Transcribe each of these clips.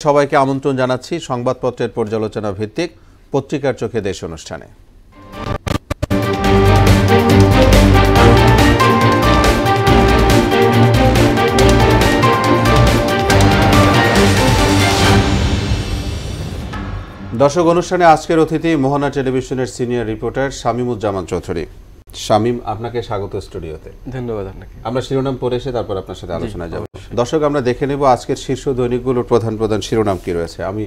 সবাইকে আমন্ত্রণ জানাচ্ছি সংবাদপত্রের পর্যালোচনা ভিত্তিক পত্রিকার চোখে দেশ অনুষ্ঠানে। দর্শক, অনুষ্ঠানে আজকের অতিথি মোহনা টেলিভিশনের সিনিয়র রিপোর্টার শামীমুজ্জামান চৌধুরী। শামীম, আপনাকে স্বাগত স্টুডিওতে। ধন্যবাদ আপনাকে। আমরা শিরোনাম পড়ে এসে তারপর আপনার সাথে আলোচনায় যাব। দর্শক, আমরা দেখে নেব আজকের শীর্ষ দৈনিকগুলোর প্রধান প্রধান শিরোনাম কি রয়েছে। আমি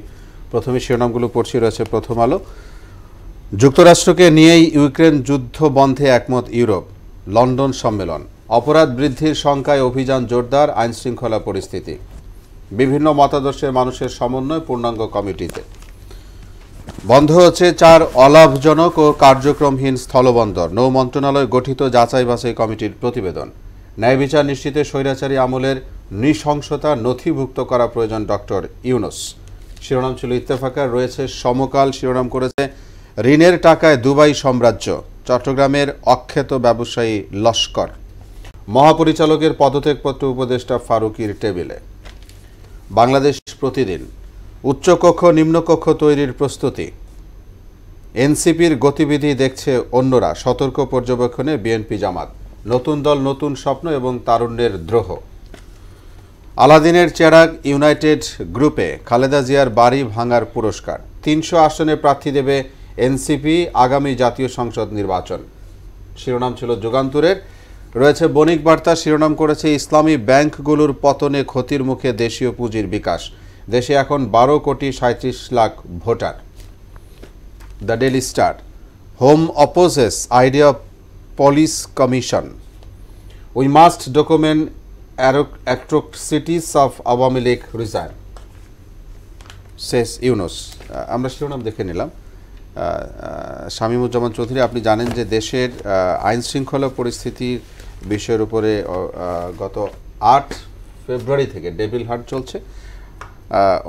প্রথমে শিরোনামগুলো পড়ছি। রয়েছে প্রথম আলো, যুক্তরাষ্ট্রকে নিয়েই ইউক্রেন যুদ্ধ বন্ধে একমত ইউরোপ, লন্ডন সম্মেলন, অপরাধ বৃদ্ধির শঙ্কায় অভিযান জোরদার, আইনশৃঙ্খলা পরিস্থিতি, বিভিন্ন মতাদর্শের মানুষের সমন্বয় পূর্ণাঙ্গ কমিটিতে, বন্ধ হচ্ছে 4 অলাভজনক ও কার্যক্রমহীন স্থলবন্দর, নৌ মন্ত্রণালয় গঠিত যাচাই বাছাই কমিটির প্রতিবেদন, ন্যায় বিচার নিশ্চিতে স্বৈরাচারী আমলের নৃশংসতা নথিভুক্ত করা প্রয়োজন ডক্টর ইউনুস। শিরোনাম ছিল ইত্তেফাকার। রয়েছে সমকাল, শিরোনাম করেছে ঋণের টাকায় দুবাই সাম্রাজ্য, চট্টগ্রামের অখ্যাত ব্যবসায়ী লস্কর, মহাপরিচালকের পদত্যাগপত্র উপদেষ্টা ফারুকীর টেবিলে। বাংলাদেশ প্রতিদিন, উচ্চকক্ষ নিম্নকক্ষ তৈরির প্রস্তুতি, এনসিপির গতিবিধি দেখছে অন্যরা, সতর্ক পর্যবেক্ষণে বিএনপি জামাত, নতুন দল নতুন স্বপ্ন এবং তারুণ্যের দ্রোহ। আলাদিনের চেরাগ ইউনাইটেড গ্রুপে খালেদা জিয়ার বাড়ি ভাঙার পুরস্কার, 300 আসনে প্রার্থী দেবে এনসিপি আগামী জাতীয় সংসদ নির্বাচন। শিরোনাম ছিল যুগান্তরের। রয়েছে বণিক বার্তা, শিরোনাম করেছে ইসলামী ব্যাংকগুলোর পতনে ক্ষতির মুখে দেশীয় পুঁজির বিকাশ, দেশে এখন 12 কোটি 37 lakh voter. The daily star, home opposes idea police commission, we must document atrocities of Awami League resign, শেষ ইউনুস। আমরা শিরোনাম দেখে নিলাম। শামীমুজ্জামান চৌধুরী, আপনি জানেন যে দেশের আইন শৃঙ্খলা পরিস্থিতির বিষয়ের উপরে গত 8 ফেব্রুয়ারি থেকে ডেভিল হান্ট চলছে।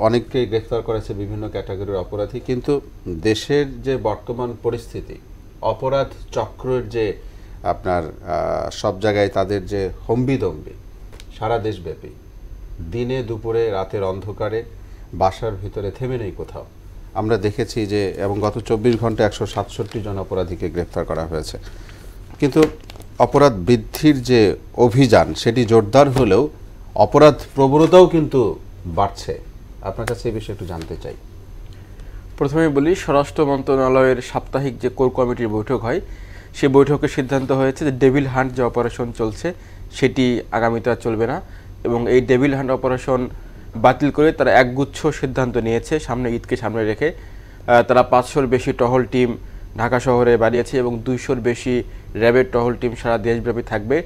অনেককে গ্রেফতার করেছে বিভিন্ন ক্যাটাগরির অপরাধী, কিন্তু দেশের যে বর্তমান পরিস্থিতি, অপরাধ চক্রের যে আপনার সব জায়গায় তাদের যে হম্বিদম্বি, সারা দেশব্যাপী, দিনে দুপুরে রাতের অন্ধকারে বাসার ভিতরে থেমে নেই কোথাও। আমরা দেখেছি যে এবং গত 24 ঘন্টা 167 জন অপরাধীকে গ্রেফতার করা হয়েছে। কিন্তু অপরাধ বৃদ্ধির যে অভিযান সেটি জোরদার হলেও অপরাধ প্রবণতাও কিন্তু বাড়ছে। আপনার কাছে এই বিষয়ে একটু জানতে চাই। প্রথমে বলি, স্বরাষ্ট্র মন্ত্রণালয়ের সাপ্তাহিক যে কোর কমিটির বৈঠক হয়, সেই বৈঠকে সিদ্ধান্ত হয়েছে যে ডেভিল হান্ট যে অপারেশন চলছে সেটি আগামীতে আর চলবে না, এবং এই ডেভিল হান্ট অপারেশন বাতিল করে তারা একগুচ্ছ সিদ্ধান্ত নিয়েছে সামনে ঈদকে সামনে রেখে। তারা 500-র বেশি টহল টিম ঢাকা শহরে বাড়িয়েছে এবং 200-র বেশি র্যাবের টহল টিম সারা দেশব্যাপী থাকবে।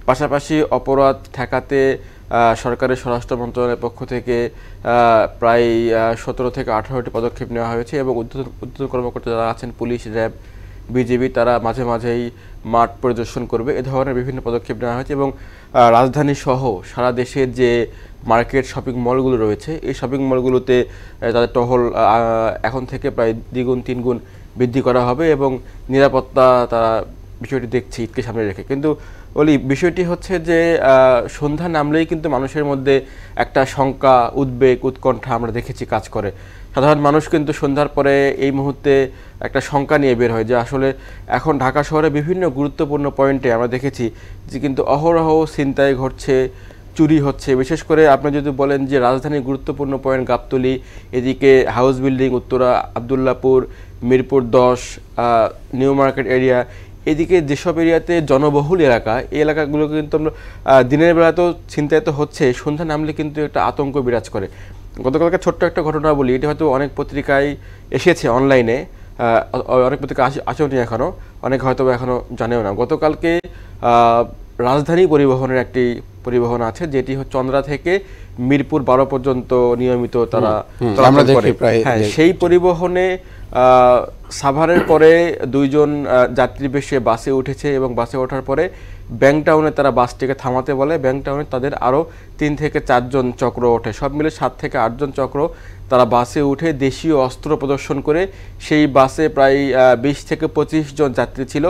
পাশাপাশি অপরাধ ঠেকাতে সরকারের স্বরাষ্ট্র মন্ত্রণালয়ের পক্ষ থেকে প্রায় 17 থেকে 18টি পদক্ষেপ নেওয়া হয়েছে এবং ঊর্ধ্বতন কর্মকর্তা যারা আছেন, পুলিশ, র্যাব, বিজিবি, তারা মাঝে মাঝেই মাঠ পরিদর্শন করবে। এ ধরনের বিভিন্ন পদক্ষেপ নেওয়া হয়েছে এবং রাজধানী সহ সারা দেশের যে মার্কেট, শপিং মলগুলো রয়েছে, এই শপিং মলগুলোতে তাদের টহল এখন থেকে প্রায় 2-3 গুণ বৃদ্ধি করা হবে এবং নিরাপত্তা তারা বিষয়টি দেখছে ঈদকে সামনে রেখে। কিন্তু বলি, বিষয়টি হচ্ছে যে সন্ধ্যা নামলেই কিন্তু মানুষের মধ্যে একটা শঙ্কা, উদ্বেগ, উৎকণ্ঠা আমরা দেখেছি কাজ করে। সাধারণ মানুষ কিন্তু সন্ধ্যার পরে এই মুহূর্তে একটা শঙ্কা নিয়ে বের হয় যে আসলে এখন ঢাকা শহরে বিভিন্ন গুরুত্বপূর্ণ পয়েন্টে আমরা দেখেছি যে কিন্তু অহরহ ছিনতাই ঘটছে, চুরি হচ্ছে। বিশেষ করে আপনি যদি বলেন যে রাজধানীর গুরুত্বপূর্ণ পয়েন্ট গাবতলী, এদিকে house building, Uttara, Abdullahpur, Mirpur 10, new market area, এদিকে যেসব এরিয়াতে জনবহুল এলাকা, এই এলাকাগুলো কিন্তু আমরা দিনের বেলাতেও ছিনতাই তো হচ্ছে, সন্ধ্যা নামলে কিন্তু একটা আতঙ্ক বিরাজ করে। গতকালকে ছোট্ট একটা ঘটনা বলি, এটি হয়তো অনেক পত্রিকায় এসেছে, অনলাইনে অনেক পত্রিকা আসেনি এখনও, অনেক হয়তো এখনও জানেও না। গতকালকে রাজধানী পরিবহনের একটি পরিবহন আছে যেটি হচ্ছে চন্দ্রা থেকে মিরপুর 12 পর্যন্ত নিয়মিত তারা চলাচল করে। হ্যাঁ, সেই পরিবহনে সাভারের পরে 2 জন যাত্রী বেশে বাসে উঠেছে এবং বাসে ওঠার পরে ব্যাংকটাউনে তারা বাসটিকে থামাতে বলে। ব্যাংকটাউনে তাদের আরও 3 থেকে 4 জন চক্র ওঠে, সব মিলে 7 থেকে 8 জন চক্র তারা বাসে উঠে দেশীয় অস্ত্র প্রদর্শন করে। সেই বাসে প্রায় 20 থেকে 25 জন যাত্রী ছিল।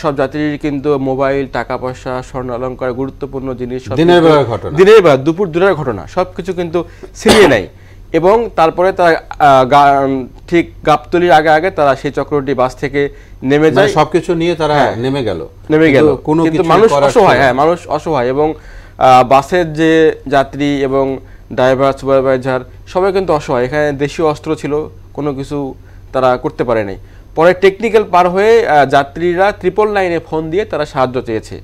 সব যাত্রীর কিন্তু মোবাইল, টাকা পয়সা, স্বর্ণ অলংকার, গুরুত্বপূর্ণ জিনিস, দিনের বেলা, দুপুর 2টার ঘটনা, সবকিছু কিন্তু ছিনিয়ে নেয়। এবং তারপরে তারা ঠিক গাবতলির আগে আগে তারা সেই চক্রটি বাস থেকে নেমে যায়, সবকিছু নিয়ে তারা নেমে গেল। কিন্তু মানুষ অসহায়, মানুষ অসহায়, এবং বাসের যে যাত্রী এবং ড্রাইভার সুপারভাইজার সবাই কিন্তু অসহায়। এখানে দেশীয় অস্ত্র ছিল, কোনো কিছু তারা করতে পারে নাই। পরে টেকনিক্যাল পার হয়ে যাত্রীরা 999-এ ফোন দিয়ে তারা সাহায্য চেয়েছে।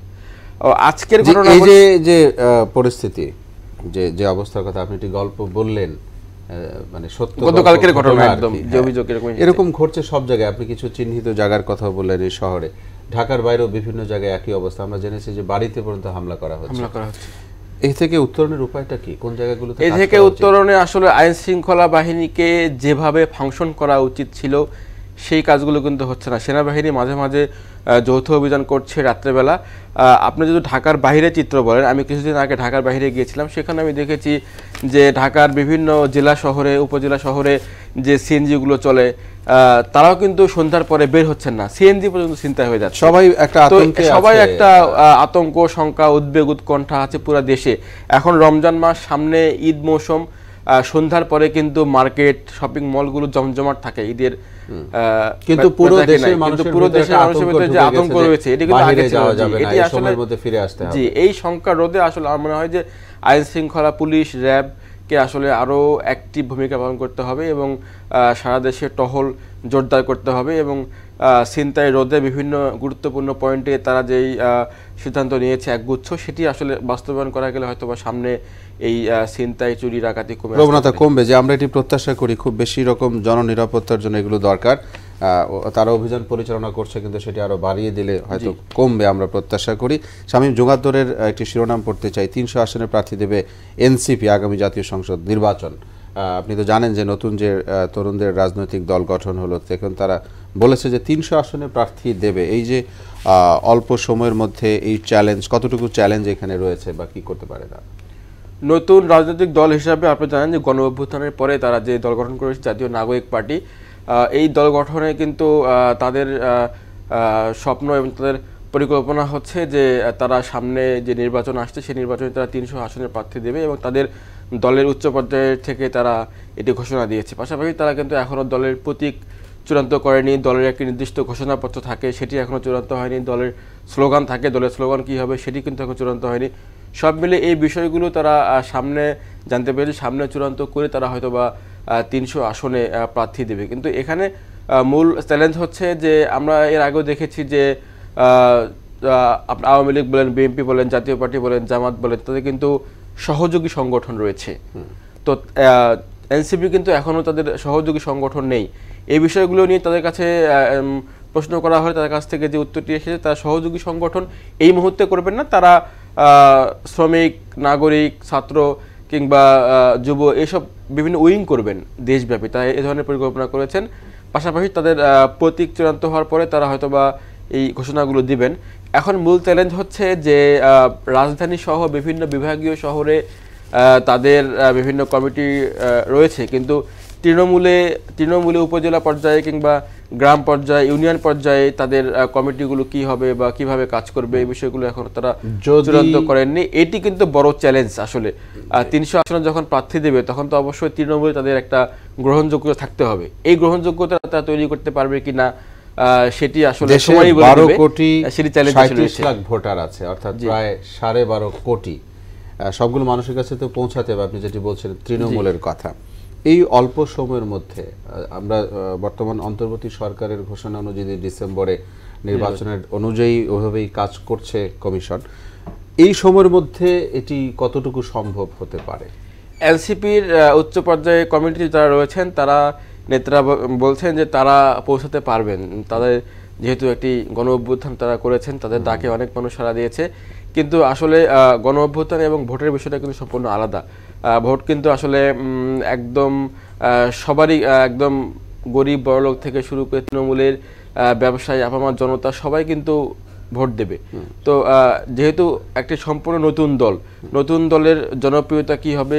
আজকের ঘটনা এই যে পরিস্থিতি, যে অবস্থার কথা আপনি একটি গল্প বললেন, মানে সত্য গতকালকের ঘটনা একদম যে অভিযোগ এরকম ঘটছে সব জায়গায়। আপনি কিছু চিহ্নিত জায়গার কথা বললেন এই শহরে, ঢাকার বাইরেও বিভিন্ন জায়গায় একই অবস্থা। আমরা জেনেছি যে বাড়িতে পর্যন্ত হামলা করা হচ্ছে। এই থেকে উত্তরণের উপায়টা কি? কোন জায়গাগুলোতে এই থেকে উত্তরণে আসলে আইন শৃঙ্খলা বাহিনীকে যেভাবে ফাংশন করা উচিত ছিল সেই কাজগুলো কিন্তু হচ্ছে না। সেনাবাহিনী মাঝে মাঝে যৌথ অভিযান করছে রাত্রেবেলা। আপনি যদি ঢাকার বাইরে চিত্র বলেন, আমি কিছুদিন আগে ঢাকার বাইরে গিয়েছিলাম, সেখানে আমি দেখেছি যে ঢাকার বিভিন্ন জেলা শহরে, উপজেলা শহরে যে সিএনজিগুলো চলে, তারাও কিন্তু সন্ধ্যার পরে বের হচ্ছেন না, সিএনজি পর্যন্ত ছিনতাই হয়ে যাচ্ছে। সবাই একটা আতঙ্ক, শঙ্কা, উদ্বেগ, উৎকণ্ঠা আছে পুরো দেশে। এখন রমজান মাস সামনে, ঈদ মৌসুম, সন্ধ্যার পরে কিন্তু মার্কেট, শপিং মলগুলো জমজমাট থাকে ঈদের, কিন্তু পুরো দেশের মানুষের ভিতরে যে আতঙ্ক রয়েছে এটি কিন্তু আগে ছিল। এটি আসলে ফিরে আসতে হবে। জি, এই সংখ্যা রোধে আসলে আমার মনে হয় যে আইন শৃঙ্খলা, পুলিশ, র্যাব কে আসলে আরো অ্যাক্টিভ ভূমিকা পালন করতে হবে এবং সারা দেশে টহল জোরদার করতে হবে এবং ছিনতাই রোধে বিভিন্ন গুরুত্বপূর্ণ পয়েন্টে তারা যেই সিদ্ধান্ত নিয়েছে একগুচ্ছ, সেটি আসলে বাস্তবায়ন করা গেলে হয়তো বা সামনে এই ছিনতাই, চুরি, ডাকাতি প্রবণতা কমবে। যে আমরা এটি প্রত্যাশা করি, খুব বেশি রকম জননিরাপত্তার জন্য এগুলো দরকার। তারা অভিযান পরিচালনা করছে, কিন্তু সেটি আরো বাড়িয়ে দিলে হয়তো কমবে, আমরা প্রত্যাশা করি। শামীম যুগান্তরের একটি শিরোনাম পড়তে চাই, 300 আসনের প্রার্থী দেবে এনসিপি আগামী জাতীয় সংসদ নির্বাচন। আপনি তো জানেন যে নতুন যে তরুণদের রাজনৈতিক দল গঠন হলো, এখন তারা বলেছে যে 300 আসনে প্রার্থী দেবে। এই যে অল্প সময়ের মধ্যে এই চ্যালেঞ্জ, কতটুকু চ্যালেঞ্জ এখানে রয়েছে বা কি করতে পারে না? নতুন রাজনৈতিক দল হিসাবে আপনি জানেন যে গণ অভ্যুত্থানের পরে তারা যে দল গঠন করেছে জাতীয় নাগরিক পার্টি, এই দল গঠনে কিন্তু তাদের স্বপ্ন এবং তাদের পরিকল্পনা হচ্ছে যে তারা সামনে যে নির্বাচন আসছে সেই নির্বাচনে তারা 300 আসনের প্রার্থী দেবে এবং তাদের দলের উচ্চ পর্যায়ের থেকে তারা এটি ঘোষণা দিয়েছে। পাশাপাশি তারা কিন্তু এখনও দলের প্রতীক চূড়ান্ত করেনি, দলের একটি নির্দিষ্ট ঘোষণাপত্র থাকে সেটি এখনও চূড়ান্ত হয়নি, দলের স্লোগান থাকে, দলের স্লোগান কী হবে সেটি কিন্তু এখন চূড়ান্ত হয়নি। সব মিলে এই বিষয়গুলো তারা সামনে জানতে পেরেছে, সামনে চূড়ান্ত করে তারা হয়তো বা 300 আসনে প্রার্থী দেবে। কিন্তু এখানে মূল চ্যালেঞ্জ হচ্ছে যে আমরা এর আগেও দেখেছি যে আওয়ামী লীগ বলেন, বিএনপি বলেন, জাতীয় পার্টি বলেন, জামাত বলেন, তাদের কিন্তু সহযোগী সংগঠন রয়েছে। তো এনসিপি কিন্তু এখনও তাদের সহযোগী সংগঠন নেই। এই বিষয়গুলো নিয়ে তাদের কাছে প্রশ্ন করা হয়, তাদের কাছ থেকে যে উত্তরটি এসেছে তারা সহযোগী সংগঠন এই মুহূর্তে করবেন না, তারা শ্রমিক, নাগরিক, ছাত্র কিংবা যুব এসব বিভিন্ন উইং করবেন দেশব্যাপী, তাই এ ধরনের পরিকল্পনা করেছেন। পাশাপাশি তাদের প্রতীক চূড়ান্ত হওয়ার পরে তারা হয়তোবা এই ঘোষণাগুলো দিবেন। এখন মূল চ্যালেঞ্জ হচ্ছে যে রাজধানী সহ বিভিন্ন বিভাগীয় শহরে তাদের বিভিন্ন কমিটি রয়েছে, কিন্তু তৃণমূলে উপজেলা পর্যায়ে কিংবা গ্রাম পর্যায়ে, ইউনিয়ন পর্যায়ে তাদের কমিটিগুলো কি হবে বা কিভাবে কাজ করবে এই বিষয়গুলো এখন তারা চূড়ান্ত করেননি। এটি কিন্তু বড় চ্যালেঞ্জ আসলে। 300 আসনে যখন প্রার্থী দেবে তখন তো অবশ্যই তৃণমূলে তাদের একটা গ্রহণযোগ্যতা থাকতে হবে। এই গ্রহণযোগ্যতা তারা তৈরি করতে পারবে কিনা সেটি আসলে সময়ই বলে দেবে। 12 কোটি সেটি চ্যালেঞ্জ 37 লাখ ভোটার আছে, অর্থাৎ প্রায় 12.5 কোটি। সবগুলো মানুষের কাছে তো পৌঁছাতে হবে। আপনি যেটি বলছেন তৃণমূলের কথা, এই অল্প সময়ের মধ্যে আমরা বর্তমান অন্তর্বর্তী সরকারের ঘোষণা অনুযায়ী ডিসেম্বরে নির্বাচনের অনুযায়ী ওইভাবেই কাজ করছে কমিশন, এই সময়ের মধ্যে এটি কতটুকু সম্ভব হতে পারে? এলসিপির উচ্চ পর্যায়ে কমিটি যারা রয়েছেন তারা নেতারা বলছেন যে তারা পৌঁছাতে পারবেন। তাদের যেহেতু একটি গণ অভ্যুত্থান তারা করেছেন, তাদের ডাকে অনেক মানুষ সাড়া দিয়েছে, কিন্তু আসলে গণ অভ্যুত্থান এবং ভোটের বিষয়টা কিন্তু সম্পূর্ণ আলাদা। ভোট কিন্তু আসলে একদম সবারই, একদম গরিব বড়লোক থেকে শুরু করে তৃণমূলের ব্যবসায়ী, আপামার জনতা সবাই কিন্তু ভোট দেবে। তো যেহেতু একটি সম্পূর্ণ নতুন দলের জনপ্রিয়তা কি হবে,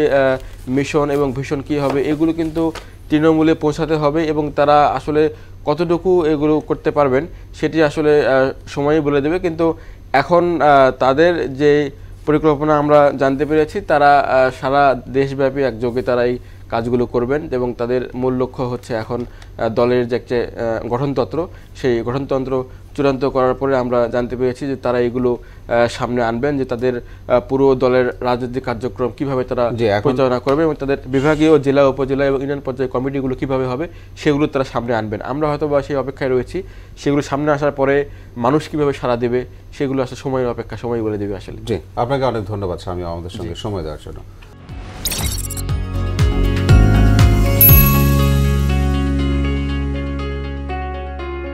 মিশন এবং ভিশন কি হবে, এগুলো কিন্তু তৃণমূলে পৌঁছাতে হবে এবং তারা আসলে কতটুকু এগুলো করতে পারবেন সেটি আসলে সময়ই বলে দেবে। কিন্তু এখন তাদের যে পরিকল্পনা আমরা জানতে পেরেছি, তারা সারা দেশব্যাপী একযোগে তারা এই কাজগুলো করবেন এবং তাদের মূল লক্ষ্য হচ্ছে এখন দলের যে একটা গঠনতন্ত্র, সেই গঠনতন্ত্র চূড়ান্ত করার পরে আমরা জানতে পেরেছি যে তারা এগুলো সামনে আনবেন, যে তাদের পুরো দলের রাজনৈতিক কার্যক্রম কিভাবে তারা পরিচালনা করবে এবং তাদের বিভাগীয়, জেলা, উপজেলা এবং ইউনিয়ন পর্যায়ে কমিটিগুলো কিভাবে হবে সেগুলো তারা সামনে আনবেন। আমরা হয়তো বা সেই অপেক্ষায় রয়েছি, সেগুলো সামনে আসার পরে মানুষ কিভাবে সাড়া দেবে সেগুলো আসলে সময়ের অপেক্ষা, সময় বলে দেবে আসলে। জি, আপনাকে অনেক ধন্যবাদ স্বামী আমাদের সঙ্গে সময় দেওয়ার জন্য।